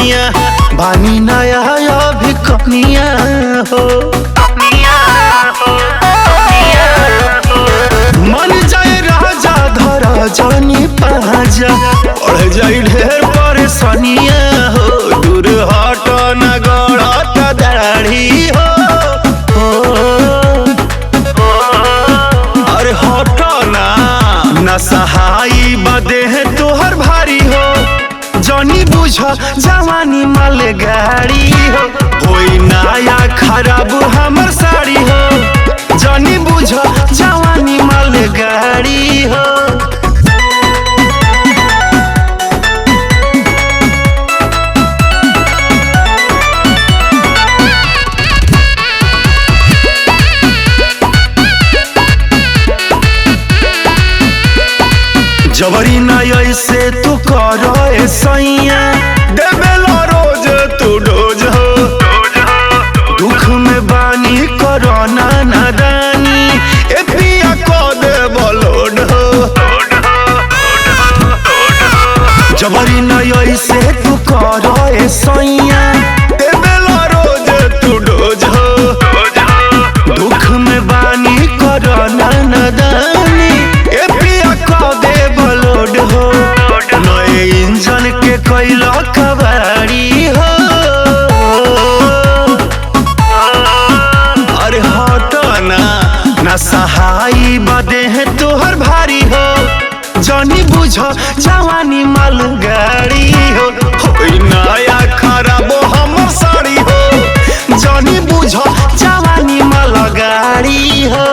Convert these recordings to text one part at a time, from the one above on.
सैया बानी नया अभी कनिया हो। मन जाए राजा धरा जानी पाजा बढ़ जाए ढेर परेशानिया हो। दूर हट न गड़त दाढ़ी हो। अरे हट ना सहाई बदे है तोहर भारी हो। जानी बुझ जवानी माल गाड़ी हो। होई नया खराब हमर साड़ी हो। जानी बुझ जवानी माल गाड़ी हो। जबरी ना ऐसे तू कर सैया देवेला रोज तू डोज हो। दुख में बानी करना नादानी ए पिया को दे बलोड हो। जबरी ना ऐसे तू कर सैया देवेला रोज तू डोज हो। दुख में बानी करना नादानी ए पिया को दे बलोड हो। नए इंजन के कैला कबाड़ी हो। अरे हट ना सहाई बदे है तोहर भारी हो। जानी बुझ जवानी माल गाड़ी हो। होई नया खराब हमर साड़ी हो। जानी बुझ जवानी माल गाड़ी हो।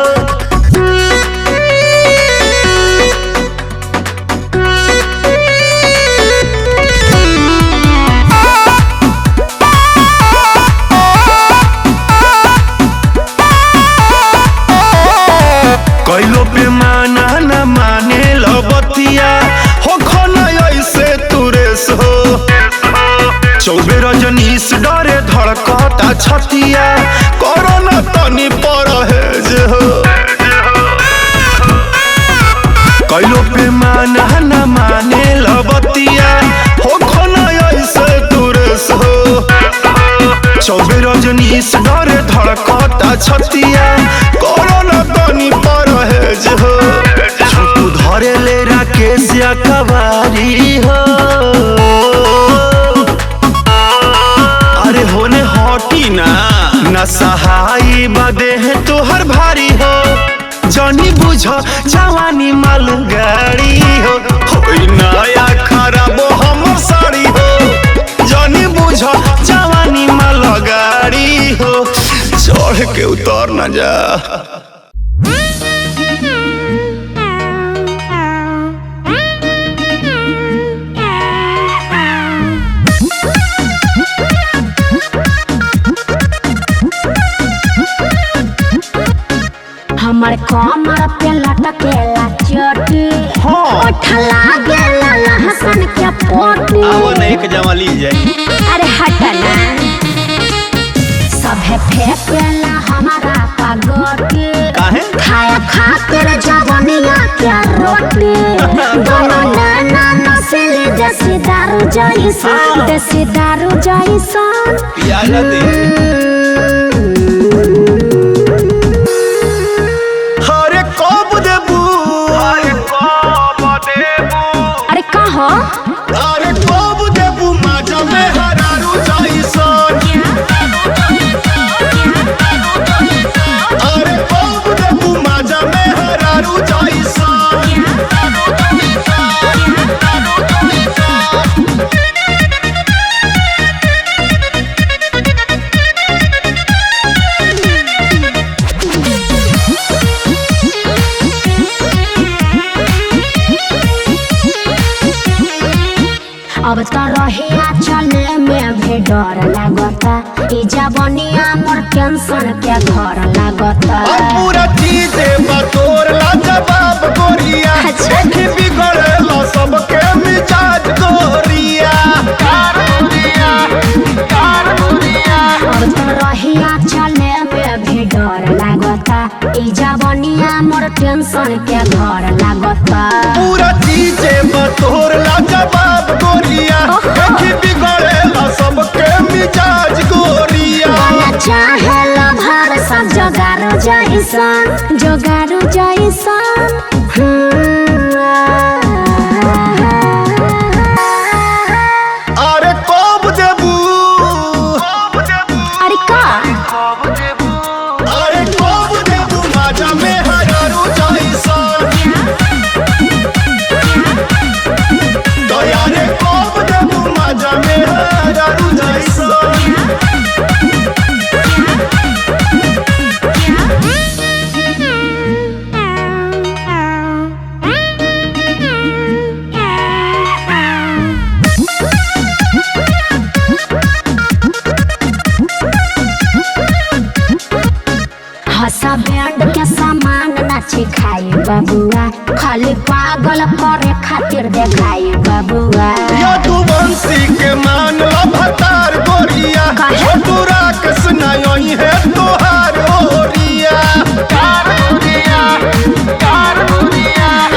कैलो पे माना न माने लबतिया हो। खना ऐसे तुरेस हो। चौबे रजनीश डरे धड़कता छतिया कोरोना तनी परहेज हो। कैलो पे माना न माने लबतिया हो। खना ऐसे तुरेस हो। चौबे रजनीश डरे धड़कता छतिया कोरोना तनी परहेज हो। छोटू धरे ले राकेश या कवारी हो। अरे होने हटी ना सहाई बदे है तोहर भारी हो। जानी बुझ जवानी माल गाड़ी हो। होई नया खराब हमर साड़ी हो। जानी बुझ जवानी माल गाड़ी हो। चढ़ के उतर न जा। हमर कमर पे लटकेला चोटी उठला गेला लहसुन के पोटी। अब एक जमा ली जाए। अरे हट ना सभे फेंकेला हमारा पगोटी। काहे खाया खातिर जवनिया के रोटी। दोनों नैना नस्ली देसी दारू जैसन। देसी दारू जैसन पियाला दे। अरे कहो अरे कब देबू माजा में हरारू जैसन। अरे कब देबू माजा में हरारू जैसन। अब तो रहिया चले में भी डर लगता। ई जवनिया मोर टेंशन के घर लगता। पूरा चीज बतोर ला जवाब गोरिया। देखी बिगड़ेला सबके मिजाज गोरिया। अब तो रहिया चले में भी डर लगता। ई जवनिया मोर टेंशन के घर लगता। पूरा चीज बतोर ला जवाब गोरिया। देखी बिगड़ेला सब बबुआ खाली पागल करे खातिर देखाई बबुआ या तू बंसी के मान ला भतार गोरिया छोटू राकेश नई है तोहार ओरिया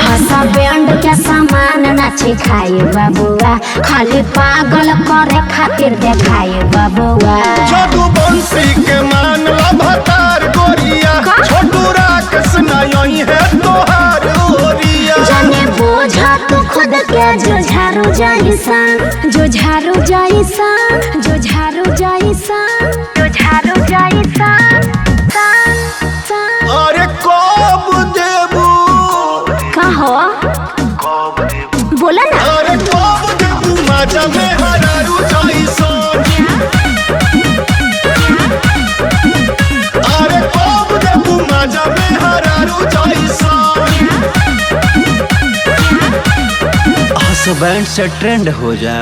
हंसा बैंड के सामान नाची खाई बबुआ खाली पागल करे खातिर देखाई बबुआ छोटू बंसी के मान ला भतार गोरिया छोटू राकेश नई है तोहार ओरिया जाने बोझा तू खुद के जो झारू जाइसा जो झारू जाइसा जो झारू जाइसा जो झारू जाइसा अरे कब देबू कहो बोला ना अरे कब देबू मजा में हरारू जाइसा अरे कब देबू मजा में हरारू जाइसा बैंड से ट्रेंड हो जा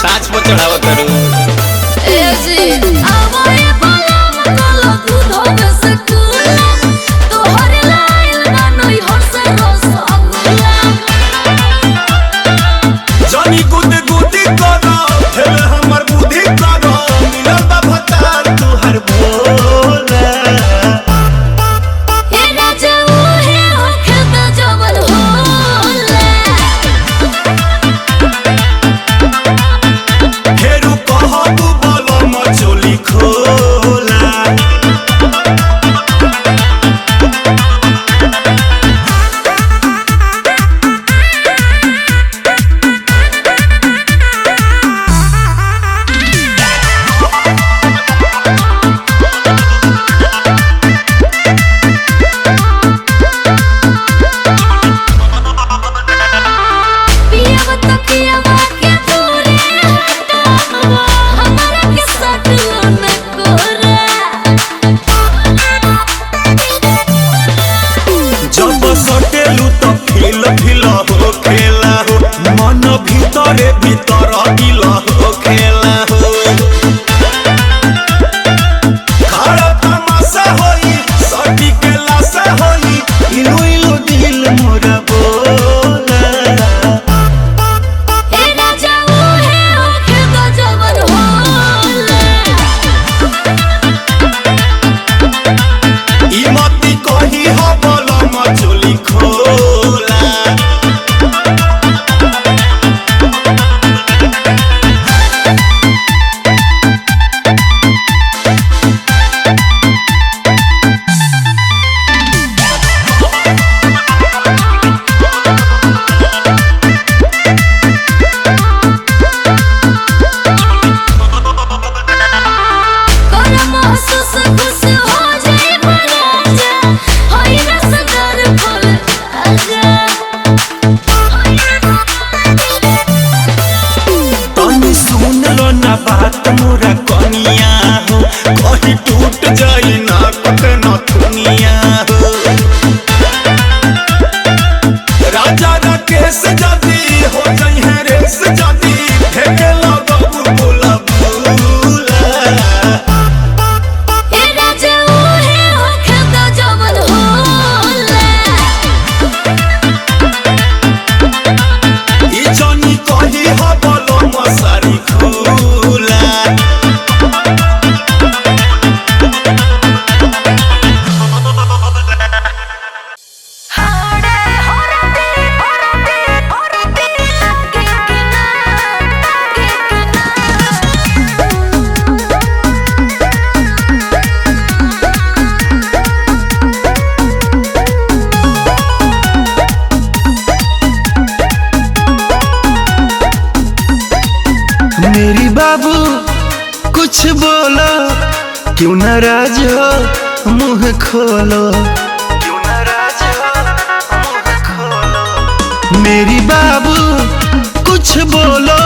छाछ पर चढ़ावा करू जानी गुद गुदी करो हेले हमर बुद्धि करो मिलल बा भतार तू हर भोला हे राजा ओहे ओखदा जबल होला फेरू कहबू बोलो मचोली खोला पियावा तकियावा के तोरे हटावा हमरा के सटलो न कोरा जब सटेलू तो फील फील हो खेला हो मन भीतरे भीतर दिल हो खेला हो खड़ा तमाशा होई सटी के लाशा होई इलू इलू दिल मोरा बोला हे राजा ओहे ओखदा जबल होला ई मती कही हो बोलो मचोली खोला कर महसूस खुश हो जाए राजा होई रसगर फल आजा तनी सुन लो ना बात मोरा कनिया हो कहीं टूट जाई ना कतना दुनिया हो राजा राकेश जदी हो जाई है रेस जदी फेंके लगबू बोला भूला हे राजा ओहे ओखदा जबल होला ई जानी कही हो बोलो मसारी खोला हाडे होरती होरती लागे कि ना मेरी बाबू कुछ बोलो क्यों नाराज हो मुंह खोलो, क्यों नाराज हो मुंह खोलो। मेरी बाबू कुछ बोलो,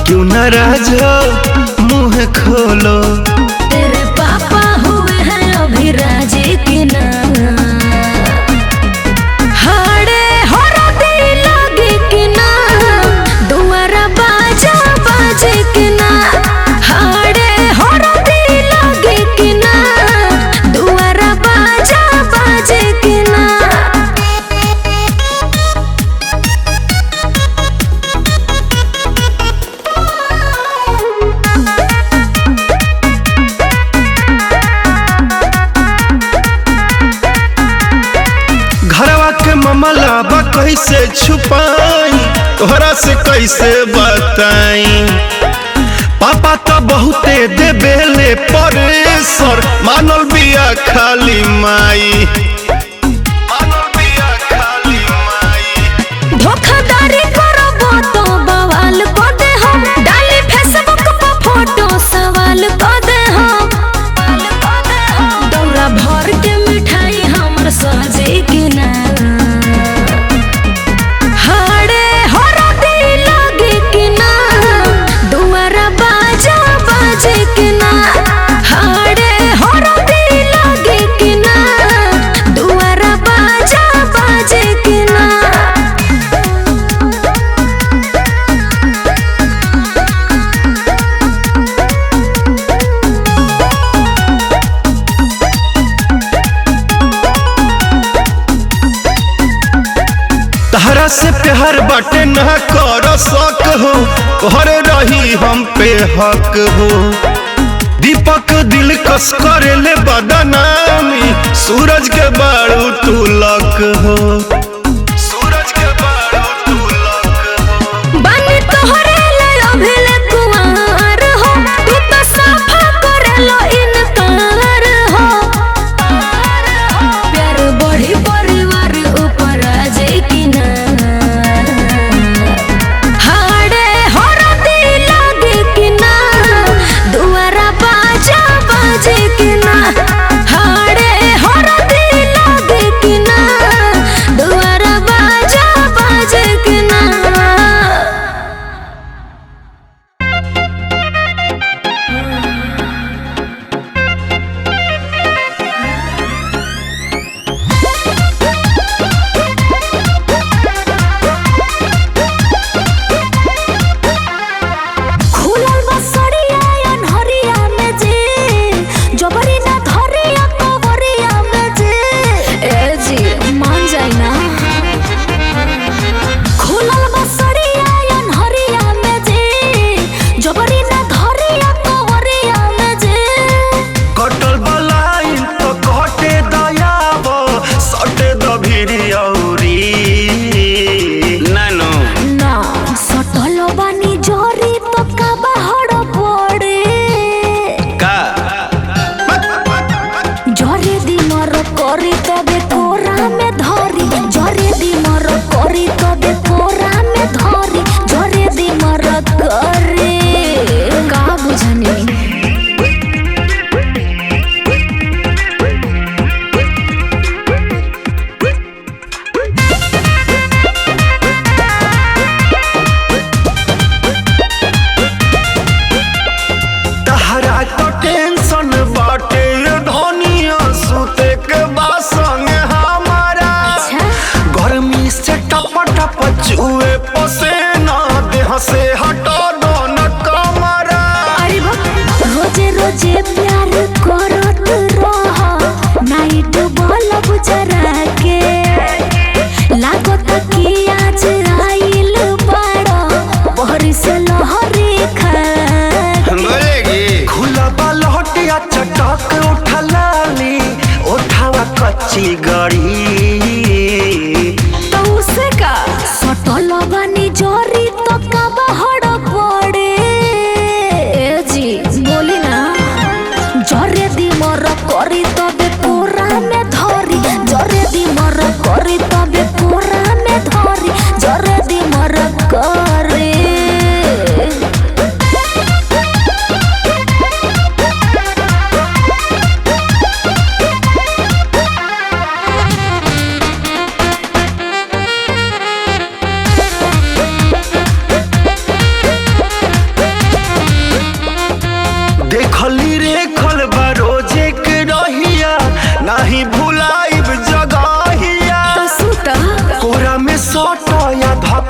क्यों नाराज हो मुंह खोलो। तेरे पापा हुए हैं अभी राजी की ना, हाड़े हरदी लगी की ना, दुआरा बाजा बाजे की ना, हाड़े हरदी लगी की ना, दुआरा बाजा बाजे की ना। घरवा के मामला बा कैसे छुपाई, तोहरा से कैसे बताई। पापा तो बहुते देबेले परेशर, मानल बिया खाली माई, मानल बिया खाली माई। धोखाधड़ी करबो तो बवाल कर दे हम, डाली फेसबुक पे फोटो सवाल कर दे हम। दौरा भर के मिठाई हमर सजे की ना, हाड़े हरदी लगी की ना, दुआरा बाजा बाजे की ना, हाड़े हरदी लगी की ना, दुआरा बाजा बाजे की ना। तहरा से प्यार बाटे ना कर शक हो, तोहरे रही हम पे हक हो। दीपक दिल कस करे ले बदनामी, सूरज के बारू तू लक हो, सूरज के बारू तू लक हो। बानी तोहरे ले अभिले कुंवार हो, तू तो साफा करेलो इनकार हो। प्यार बढ़ी परिवार ऊपर आ जाए की ना, हाड़े हरदी लगे की ना, दुआरा बाजा बाजे की ना, हाड़े हरदी लगे की ना, दुआरा बाजा बाजे की ना। खुलल बसड़िया अनहरिया में जे, जबरी ना धरिया कवरिया में जे। ए जी मान जाई ना। खुलल बसड़िया अनहरिया में जे, जबरी ना धरिया कवरिया में जे। कटल बलाइन तो कटे दयाब, सटे दभिरी औरी नानो। ना सटल बानी जोरी तो का बाहर पड़े, का जरे दिमर करी तबे कोरा में धरी, जरे दिमर करी तबे कोरा में धरी, जरे दिमर करी का बुझनी।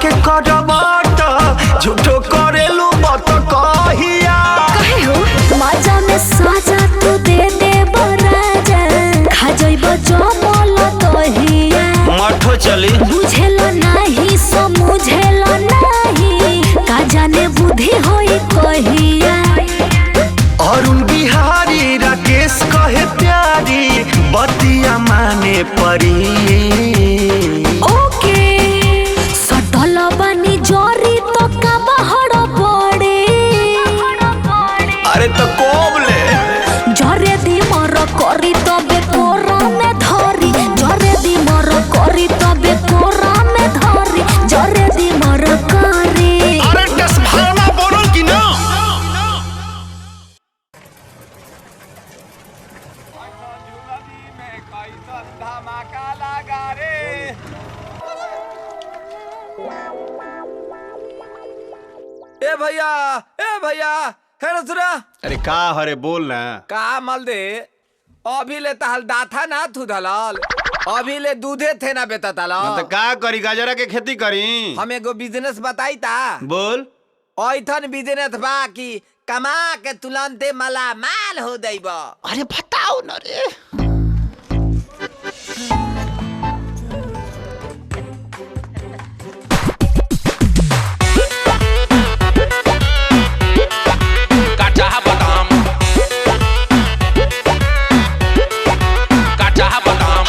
के करबट झूठो करेलू बत कहिया कहे हो मजा में साजा तू दे दे बराजा खा जइबो जमल तहिया मठो चली बुझेलो नाही समझेलो नाही का जाने बुद्धि होई कहिया अरुण बिहारी राकेश कहे प्यारी बतिया माने परी ओके सटल बनी जोरी तो का बहड़ पड़े अरे तो कोबले जरे दी मर करी तबे कोरा में धरी जरे दी मर करी तबे कोरा में धरी जरे दी मर करी अरे दस भावना बोलो कि ना ए भैया है रसुरा अरे का हरे बोल ना का मल दे अभी ले तहल दाथा ना थू दलाल अभी ले दूधे थे ना बेता तो दलाल का करी गाजरा के खेती करी हम एगो बिजनेस बताई ता बोल ऐथन बिजनेस बा कि कमा के तुलंते मला माल हो देब अरे बताओ ना रे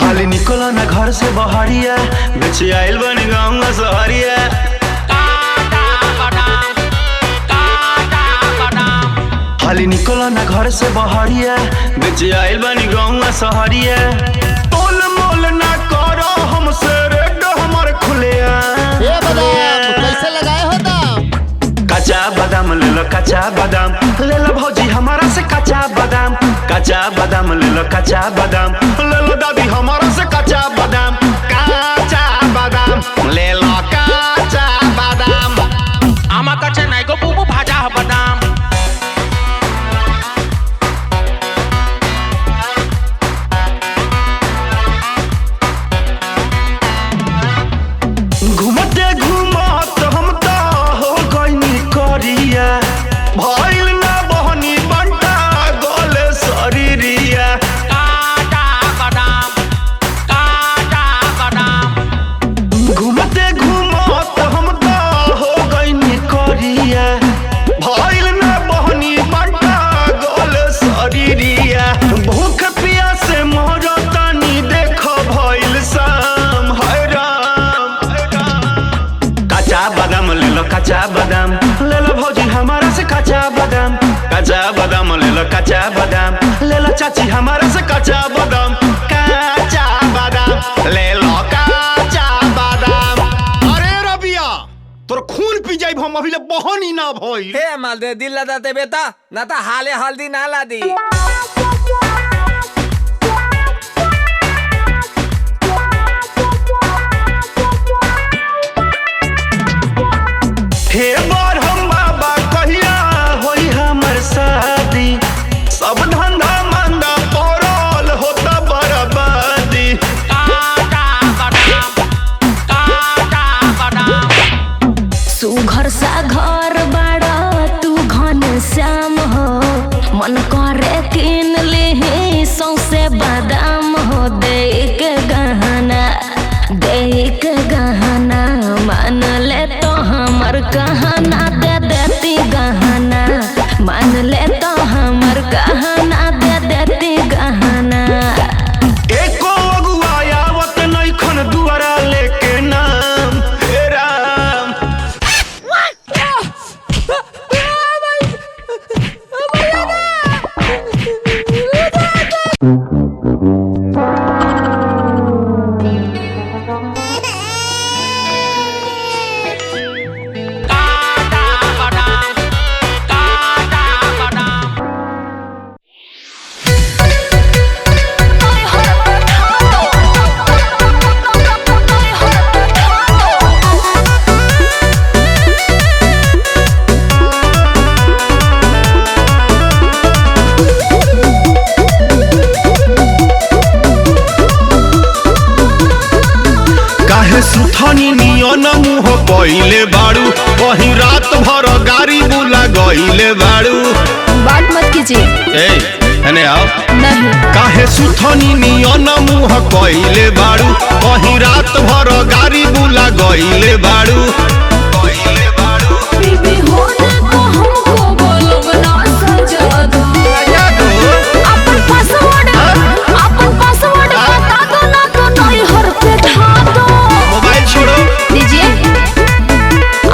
हाली निकलो ना घर से बहरिया बेचे आइल बनी गाँव सहरिया हाली निकलो ना घर से बहरिया बेचे आइल बनी गाँव सहरिया तोल मोल ना करो हमसे रेट हमारे खुले कैसे लगाए हो दाम? कच्चा बादाम ले लो कच्चा बादाम ले लो भौजी हमारा से कच्चा बादाम कच्चा बादाम ले लो कच्चा बादाम ले लो दादी हमारा से कच्चा बादाम ले लो कच्चा बादाम आमा कच्चा नहीं गो बुबू भाजा बादाम घूमते घूमत हम तो हो गइनी करिया भइल ना बहनी बंटा गोले शरीरिया घूमते घूमत हम तो हो गइनी करिया भइल ना बहनी बंटा गोले शरीरिया भूख प्यास से मरतानी देख भइल शाम हाय राम कच्चा बादाम ले लो कच्चा बादाम ले लो भौजी हमारा से कच्चा बादाम ले लो कच्चा बादाम ले लो चाची हमारा से कच्चा बादाम ले लो कच्चा बादाम अरे रबिया तोर खून पी जाई हम अभी ले बहनी ना भइल हे माल दे दिल लदा दे बेटा ना ता हाले हल्दी ना ला दी हे बार हम बाबा कहिया होई हमर शादी सब धंधा मंदा पड़ल होता बर्बादी सुघर सा घर बाड़ा तू घन श्याम हो मन करे कि काहे सुथनी नियन मुह पहिले बाड़ू वही रात भर गाड़ी बुला गईले बाड़ू। बात मत कीजिए। ए एने आओ। नहीं। काहे सुथनी नियन मुह पहिले बाड़ू वही रात भर गाड़ी बुला गईले बाड़ू। बीबी होने को हमको बोलो बना सजा दो। अपन पासवर्ड बता दो ना तो नहीं हर पे ढा दो। मोबाइल छोड़ो। दीजिए।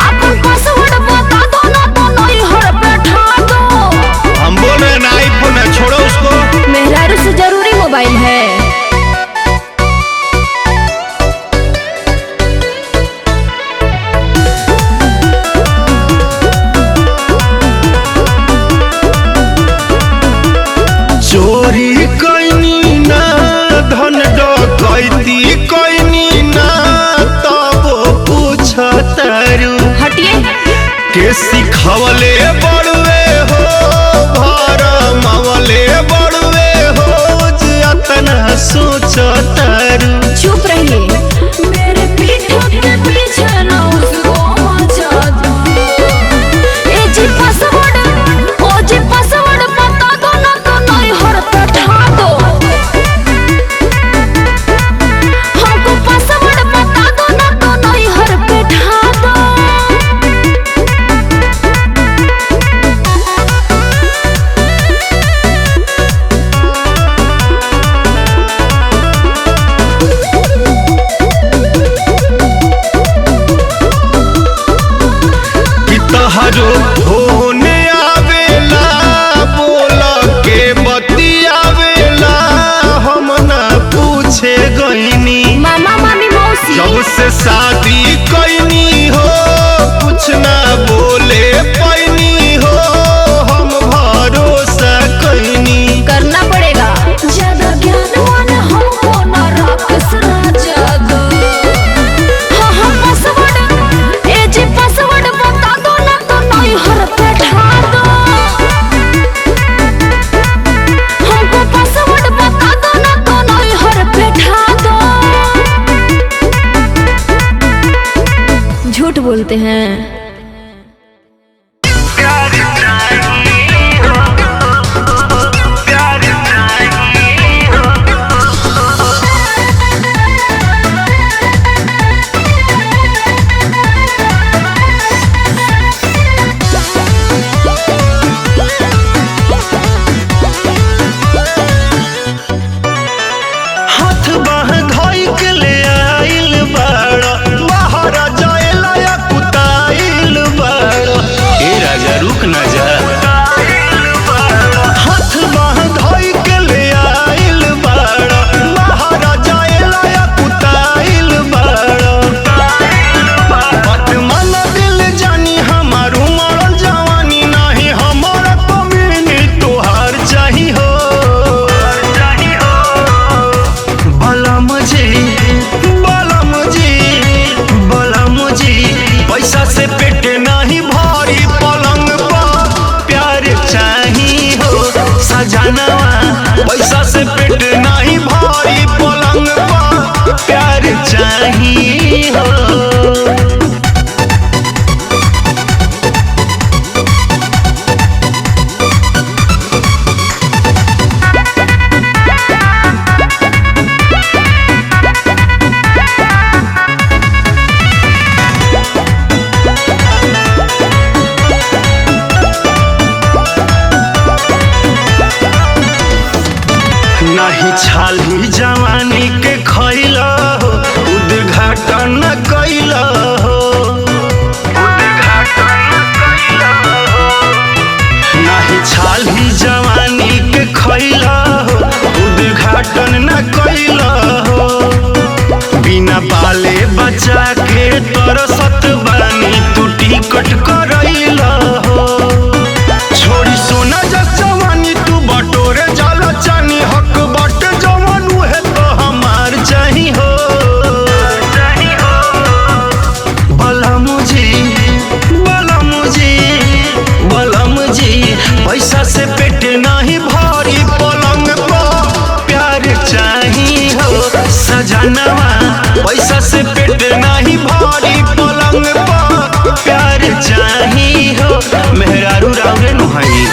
अपन पासवर्ड बता दो ना तो नहीं हर पे ढा दो। हम बोल रहे ना आईफोन है, छोड़ो उसको। मेहरारू से जरूरी मोबाइल है। चोरी कैनी ना धन डकैती कैनी ना तब पूछतारू। हटिए। के सिखवले बड़वे हो भरमवले बड़वे हो जतना सोचतारू। चुप रहिए। मेरे पीठ के पीछे ना उसको मचा दो। ए जी पासवर्ड बता दो ना तो नहीं हर पे ढा दो। हमको पासवर्ड बता दो ना तो नहीं हर पे ढा दो। कि तहरो होने आवेला बोल के बतियावेला हम ना पूछे गईनी। मामा मामी मौसी। जब से शादी कैनी हो कुछ ना बोले पैनी हो हम भरोसा कैनी। करना पड़ेगा। ज्यादा ज्ञानवान हमको ना राक्षस राजा दो। हाँ पासवर्ड ए जी पासवर्ड बता दो ना तो नहीं हर पे ढा दो। हमको पासवर्ड बता दो ना तो नहीं हर पे ढा दो। झूठ बोलते हैं। हाथ बाह धोई के ले आइल बाड़ा बाहर जाएला या कुताइल बाड़ा। ए राजा रुक ना जा। हाथ बाह धोई के ले आइल बाड़ा बाहर जाएला या कुताइल बाड़ा। बात मन दिल जानी हमार उमर जवानी नहीं हमार कमीनी तोहार चाही हो। बलम जी पैसा से पेट नहीं भरी पलंग पर प्यार चाही हो। सजनवा पैसा से पेट नहीं भरी पलंग पर प्यार चाही हो। नहीं छाली जवानी के खैला हो उद्घाटन कैला हो। नहीं छाली जवानी के खैला हो उद्घाटन न कैला हो। बिना बाले बचा के तरसत बानी तू टिकट करैला हो। छोड़ी सोना जस जवानी तू बटोरे जाला चानी हक बट जवान है तो हमार चाही हो। बलम जी पैसा से पेट नहीं भरी पलंग पर प्यार चाही हो। सजनवा पैसा से पेट नहीं भारी पलंग पर प्यार चाही हो मेहरारू राउरे नुहाई।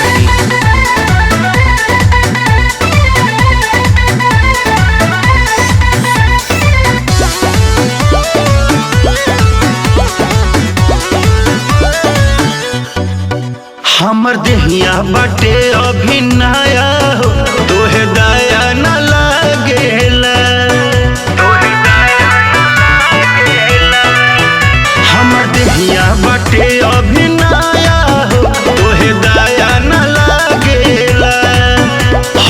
हमर देहिया बटे अभी नया हो तोहे दया न लागेला। हमर देहिया बटे अभी नया हो तोहे दया न लागेला।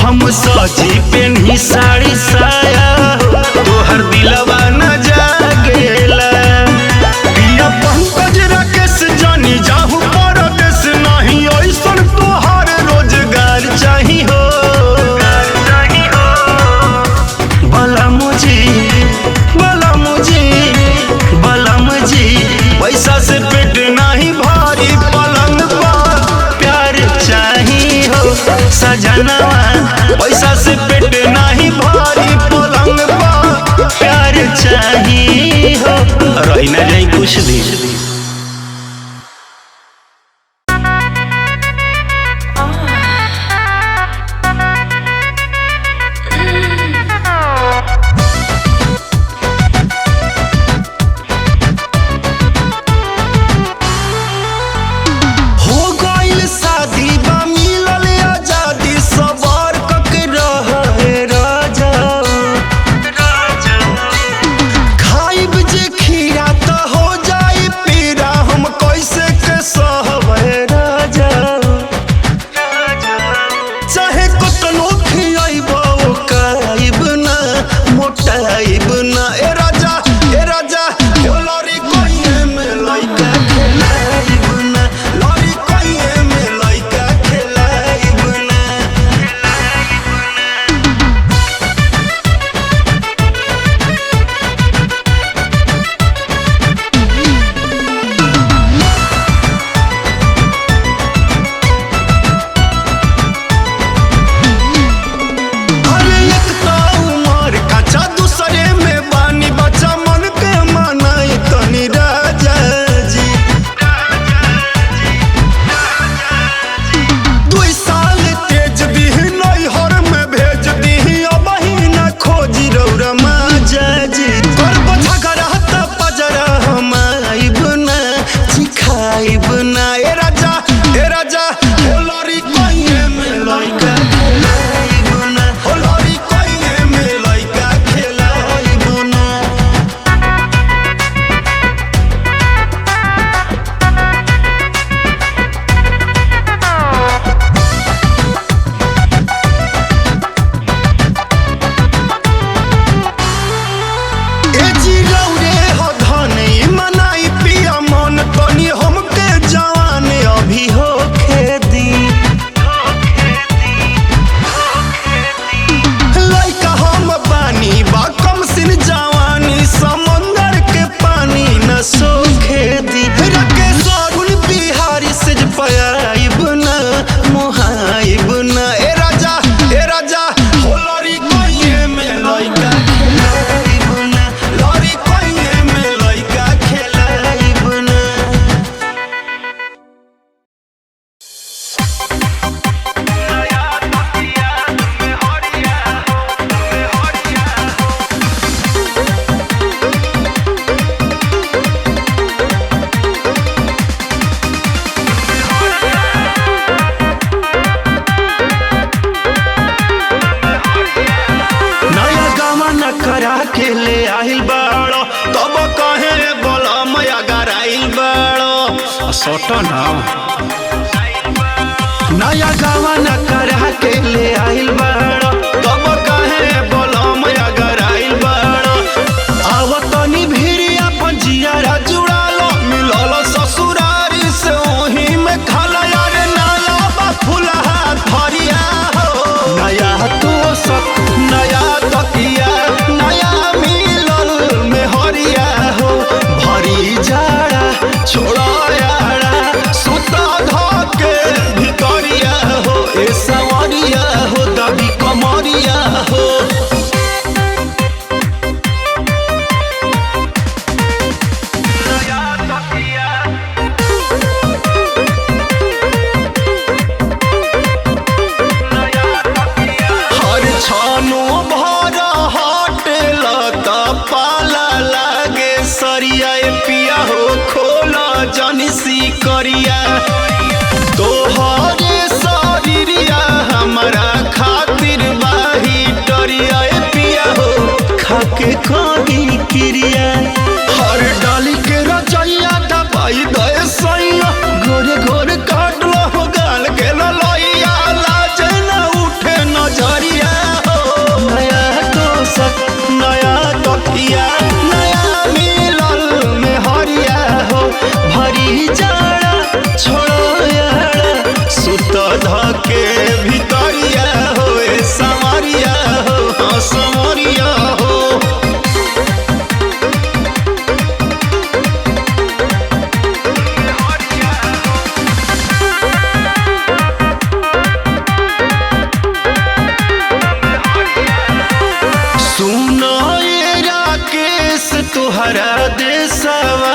हम सजी पेन्ही साड़ी साया हो तोहर दिलवा न जागेला। पिया पंकज राकेश जानी जाहू परदेश नहीं ऐसन तोहर रोजगार चाही हो। बलम जी पैसा से पेट नहीं भारी पलंग पर प्यार चाही हो सजनवा। पैसा से पेट नहीं भारी पलंग पर प्यार चाही हो रही न जाई कुछ दिन। नया गावा न करा के ले आइल बाड़ो तब काहे बोलम अगर आइल बाड़ो। आवतनी भिरी अपन जियारा जुड़ालो मिलल ससुरारी से ओही में खाला यार नाला बा फुलहा धरिया हो। नया तो सत नया तकिया नया मिलल में हरिया हो। भरी जाड़ा छोड़ा यारा सुता धके भितरिया हो। करिया तोहरे शरीरिया हमारा खातिर बाही डरिया पिया हो खाके कहीं क्रिया हर डाली के रचैया दबाई दे सैया गोरे गोरे काट लो हो गाल के ललैया लाज न उठे नजरिया हो नया दोसक नया तकिया नया मिलल में हरिया हो भरी जाड़ा छोड़ो यारा सुत धके भितरिया हो ए समरिया हो हाँ समरिया हो सुनो ये राकेश तुहरा देशवा